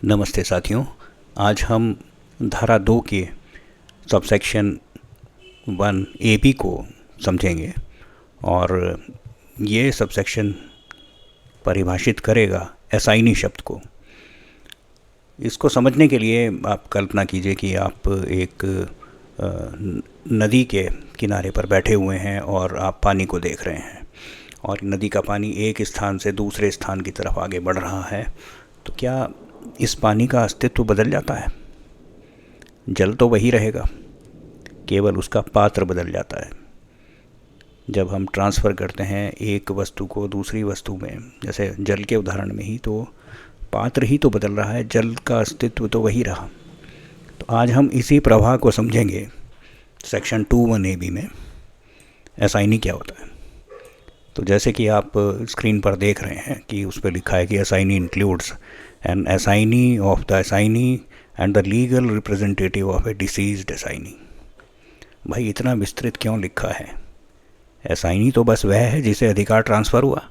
नमस्ते साथियों। आज हम धारा 2 के सबसेक्शन 1 AB को समझेंगे और ये सबसेक्शन परिभाषित करेगा असाइनी शब्द को। इसको समझने के लिए आप कल्पना कीजिए कि आप एक नदी के किनारे पर बैठे हुए हैं और आप पानी को देख रहे हैं और नदी का पानी एक स्थान से दूसरे स्थान की तरफ आगे बढ़ रहा है। तो क्या इस पानी का अस्तित्व बदल जाता है? जल तो वही रहेगा, केवल उसका पात्र बदल जाता है। जब हम ट्रांसफ़र करते हैं एक वस्तु को दूसरी वस्तु में, जैसे जल के उदाहरण में ही, तो पात्र ही तो बदल रहा है, जल का अस्तित्व तो वही रहा। तो आज हम इसी प्रवाह को समझेंगे सेक्शन 2(1) AB में असाइनी क्या होता है। तो जैसे कि आप स्क्रीन पर देख रहे हैं कि उस पर लिखा है कि assignee includes an assignee of the assignee and the legal representative of a deceased assignee. भाई इतना विस्तृत क्यों लिखा है? असाइनी तो बस वह है जिसे अधिकार ट्रांसफ़र हुआ।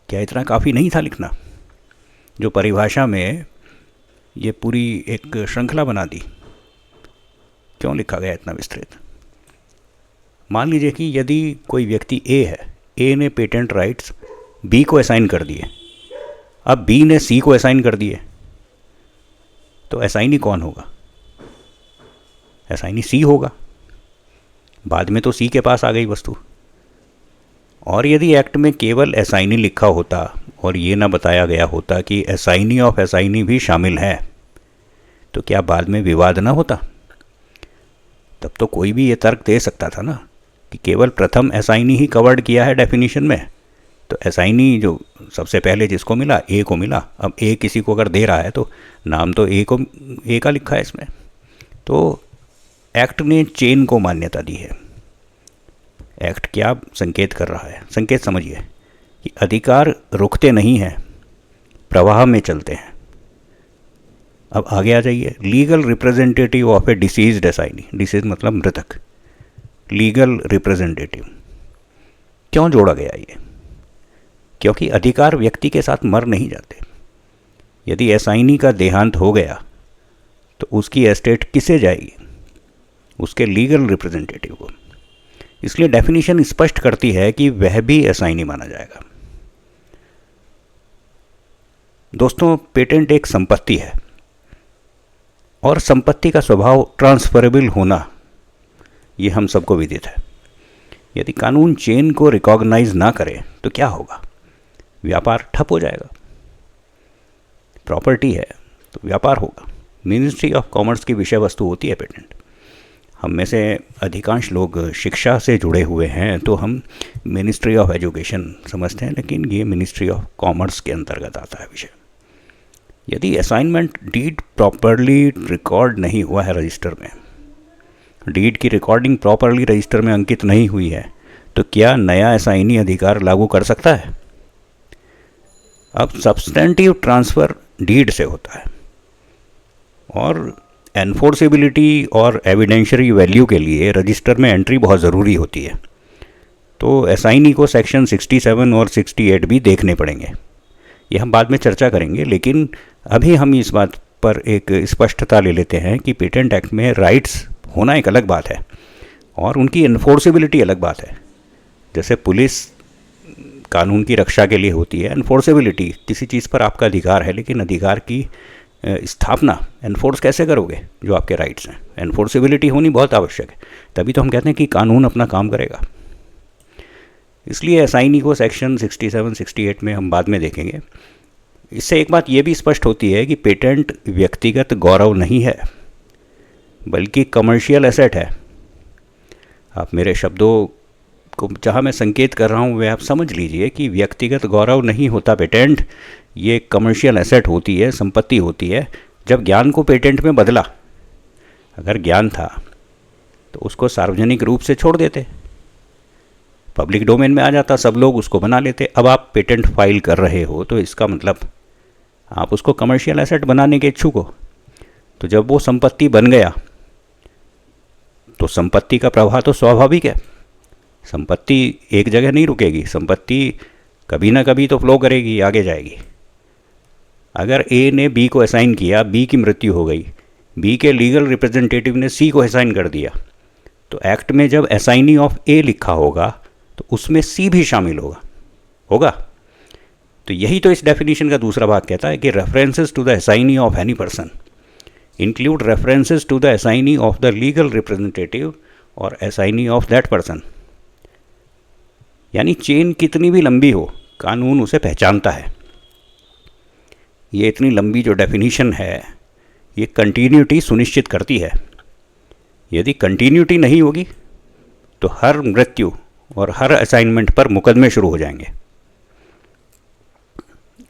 क्या इतना काफ़ी नहीं था लिखना? जो परिभाषा में ये पूरी एक श्रृंखला बना दी, क्यों लिखा गया इतना विस्तृत? मान लीजिए कि यदि कोई व्यक्ति ए है, ए ने पेटेंट राइट्स बी को असाइन कर दिए, अब बी ने सी को असाइन कर दिए, तो असाइनी कौन होगा? असाइनी सी होगा। बाद में तो सी के पास आ गई वस्तु। और यदि एक्ट में केवल असाइनी लिखा होता और ये ना बताया गया होता कि असाइनी ऑफ असाइनी भी शामिल है, तो क्या बाद में विवाद ना होता? तब तो कोई भी ये तर्क दे सकता था ना कि केवल प्रथम असाइनी ही कवर्ड किया है डेफिनेशन में। तो असाइनी जो सबसे पहले जिसको मिला, ए को मिला, अब ए किसी को अगर दे रहा है तो नाम तो ए का लिखा है इसमें। तो एक्ट ने चेन को मान्यता दी है। एक्ट क्या संकेत कर रहा है? संकेत समझिए कि अधिकार रुकते नहीं हैं, प्रवाह में चलते हैं। अब आगे आ जाइए, legal representative of a deceased assignee. Disease मतलब मृतक। लीगल रिप्रेजेंटेटिव क्यों जोड़ा गया ये? क्योंकि अधिकार व्यक्ति के साथ मर नहीं जाते। यदि असाइनी का देहांत हो गया तो उसकी एस्टेट किसे जाएगी? उसके लीगल रिप्रेजेंटेटिव को। इसलिए डेफिनेशन स्पष्ट करती है कि वह भी असाइनी माना जाएगा। दोस्तों, पेटेंट एक संपत्ति है और संपत्ति का स्वभाव ट्रांसफरेबल होना, ये हम सबको विदित है। यदि कानून चेन को रिकॉग्नाइज ना करे तो क्या होगा? व्यापार ठप हो जाएगा। प्रॉपर्टी है तो व्यापार होगा। मिनिस्ट्री ऑफ कॉमर्स की विषय वस्तु होती है पेटेंट। हम में से अधिकांश लोग शिक्षा से जुड़े हुए हैं तो हम मिनिस्ट्री ऑफ एजुकेशन समझते हैं, लेकिन ये मिनिस्ट्री ऑफ कॉमर्स के अंतर्गत आता है विषय। यदि असाइनमेंट डीड प्रॉपरली रिकॉर्ड नहीं हुआ है रजिस्टर में, डीड की रिकॉर्डिंग प्रॉपरली रजिस्टर में अंकित नहीं हुई है, तो क्या नया असाइनी अधिकार लागू कर सकता है? अब सब्सटेंटिव ट्रांसफ़र डीड से होता है और एनफोर्सेबिलिटी और एविडेंशियरी वैल्यू के लिए रजिस्टर में एंट्री बहुत ज़रूरी होती है। तो असाइनी को सेक्शन 67 और 68 भी देखने पड़ेंगे। ये हम बाद में चर्चा करेंगे, लेकिन अभी हम इस बात पर एक स्पष्टता ले लेते हैं कि पेटेंट एक्ट में राइट्स होना एक अलग बात है और उनकी एनफोर्सेबिलिटी अलग बात है। जैसे पुलिस कानून की रक्षा के लिए होती है, एनफोर्सेबिलिटी किसी चीज़ पर आपका अधिकार है, लेकिन अधिकार की स्थापना एनफोर्स कैसे करोगे जो आपके राइट्स हैं? एनफोर्सेबिलिटी होनी बहुत आवश्यक है, तभी तो हम कहते हैं कि कानून अपना काम करेगा। इसलिए असाइनी को सेक्शन 67-68 में हम बाद में देखेंगे। इससे एक बात ये भी स्पष्ट होती है कि पेटेंट व्यक्तिगत गौरव नहीं है, बल्कि कमर्शियल एसेट है। आप मेरे शब्दों को जहाँ मैं संकेत कर रहा हूँ वे आप समझ लीजिए कि व्यक्तिगत गौरव नहीं होता पेटेंट, ये कमर्शियल एसेट होती है, संपत्ति होती है। जब ज्ञान को पेटेंट में बदला, अगर ज्ञान था तो उसको सार्वजनिक रूप से छोड़ देते, पब्लिक डोमेन में आ जाता, सब लोग उसको बना लेते। अब आप पेटेंट फाइल कर रहे हो तो इसका मतलब आप उसको कमर्शियल एसेट बनाने के इच्छुक हो। तो जब वो संपत्ति बन गया तो संपत्ति का प्रवाह तो स्वाभाविक है। संपत्ति एक जगह नहीं रुकेगी, संपत्ति कभी ना कभी तो फ्लो करेगी, आगे जाएगी। अगर ए ने बी को असाइन किया, बी की मृत्यु हो गई, बी के लीगल रिप्रेजेंटेटिव ने सी को असाइन कर दिया, तो एक्ट में जब असाइनी ऑफ ए लिखा होगा तो उसमें सी भी शामिल होगा। तो यही तो इस डेफिनेशन का दूसरा भाग कहता है कि references to the assignee of any person include references to the assignee of the legal representative और असाइनी ऑफ दैट पर्सन। यानी चेन कितनी भी लंबी हो, कानून उसे पहचानता है। ये इतनी लंबी जो डेफिनेशन है, ये कंटिन्यूटी सुनिश्चित करती है। यदि कंटिन्यूटी नहीं होगी तो हर मृत्यु और हर असाइनमेंट पर मुकदमे शुरू हो जाएंगे।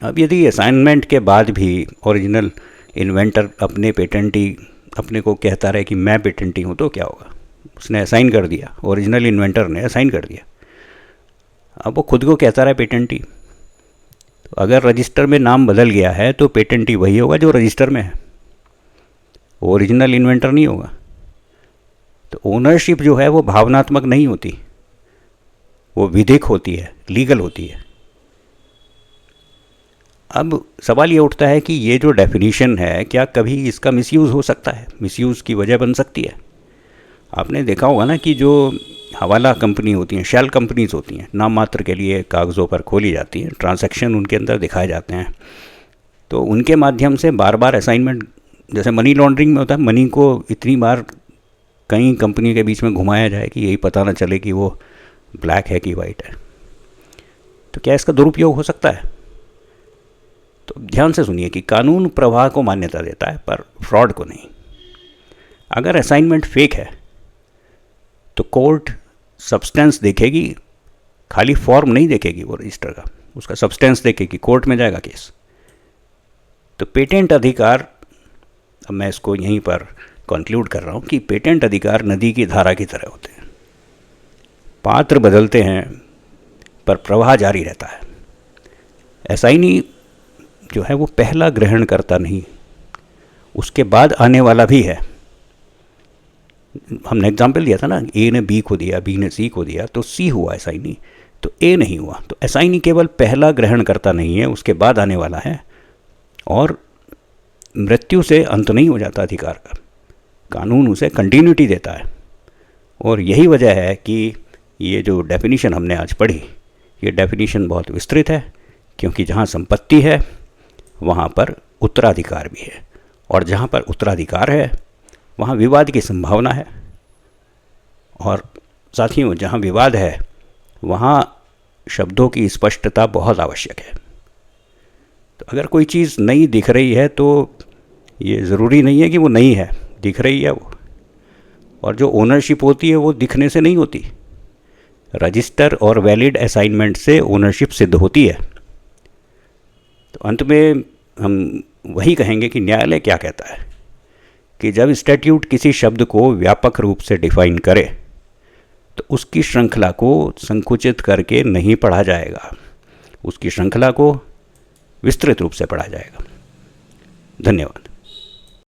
अब यदि असाइनमेंट के बाद भी ओरिजिनल इन्वेंटर अपने को कहता रहे कि मैं पेटेंटी हूँ, तो क्या होगा? उसने असाइन कर दिया, ओरिजिनल इन्वेंटर ने असाइन कर दिया, अब वो खुद को कहता रहा पेटेंटी। तो अगर रजिस्टर में नाम बदल गया है तो पेटेंटी वही होगा जो रजिस्टर में है, ओरिजिनल इन्वेंटर नहीं होगा। तो ओनरशिप जो है वो भावनात्मक नहीं होती, वो विधिक होती है, लीगल होती है। अब सवाल ये उठता है कि ये जो डेफिनेशन है, क्या कभी इसका मिसयूज़ हो सकता है, मिसयूज़ की वजह बन सकती है? आपने देखा होगा ना कि जो हवाला कंपनी होती हैं, शेल कंपनीज होती हैं, नाम मात्र के लिए कागज़ों पर खोली जाती हैं, ट्रांजैक्शन उनके अंदर दिखाए जाते हैं, तो उनके माध्यम से बार बार असाइनमेंट, जैसे मनी लॉन्ड्रिंग में होता है, मनी को इतनी बार कई कंपनी के बीच में घुमाया जाए कि यही पता ना चले कि वो ब्लैक है कि वाइट है। तो क्या इसका दुरुपयोग हो सकता है? तो ध्यान से सुनिए कि कानून प्रवाह को मान्यता देता है पर फ्रॉड को नहीं। अगर असाइनमेंट फेक है तो कोर्ट सब्सटेंस देखेगी, खाली फॉर्म नहीं देखेगी वो रजिस्टर का, उसका सब्सटेंस देखेगी, कोर्ट में जाएगा केस। तो पेटेंट अधिकार, अब मैं इसको यहीं पर कंक्लूड कर रहा हूँ कि पेटेंट अधिकार नदी की धारा की तरह होते हैं, पात्र बदलते हैं पर प्रवाह जारी रहता है। असाइनी जो है वो पहला ग्रहण करता नहीं, उसके बाद आने वाला भी है। हमने एग्जाम्पल दिया था ना, ए ने बी को दिया, बी ने सी को दिया, तो सी हुआ असाइनी, तो ए नहीं हुआ। तो असाइनी केवल पहला ग्रहण करता नहीं है, उसके बाद आने वाला है, और मृत्यु से अंत नहीं हो जाता अधिकार का, कानून उसे कंटिन्यूटी देता है। और यही वजह है कि ये जो डेफिनेशन हमने आज पढ़ी, ये डेफिनेशन बहुत विस्तृत है, क्योंकि जहाँ संपत्ति है वहाँ पर उत्तराधिकार भी है, और जहाँ पर उत्तराधिकार है वहाँ विवाद की संभावना है, और साथियों जहाँ विवाद है वहाँ शब्दों की स्पष्टता बहुत आवश्यक है। तो अगर कोई चीज़ नई दिख रही है तो ये ज़रूरी नहीं है कि वो नई है, दिख रही है वो, और जो ओनरशिप होती है वो दिखने से नहीं होती, रजिस्टर और वैलिड असाइनमेंट से ओनरशिप सिद्ध होती है। तो अंत में हम वही कहेंगे कि न्यायालय क्या कहता है कि जब स्टैट्यूट किसी शब्द को व्यापक रूप से डिफाइन करे तो उसकी श्रृंखला को संकुचित करके नहीं पढ़ा जाएगा, उसकी श्रृंखला को विस्तृत रूप से पढ़ा जाएगा। धन्यवाद।